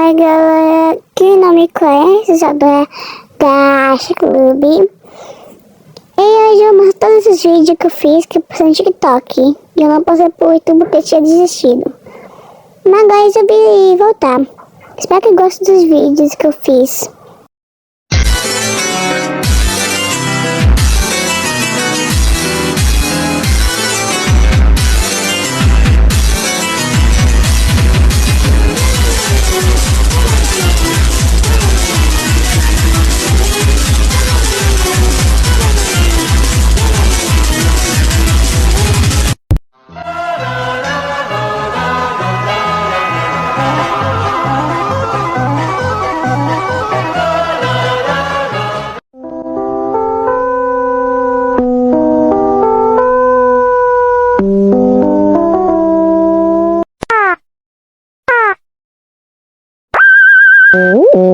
Oi, galera, quem não me conhece, sou da Clube. E hoje eu mostro todos os vídeos que eu fiz que eu postei no TikTok. E eu não postei pro YouTube porque eu tinha desistido. Mas agora eu resolvi voltar. Espero que gostem dos vídeos que eu fiz. Oh.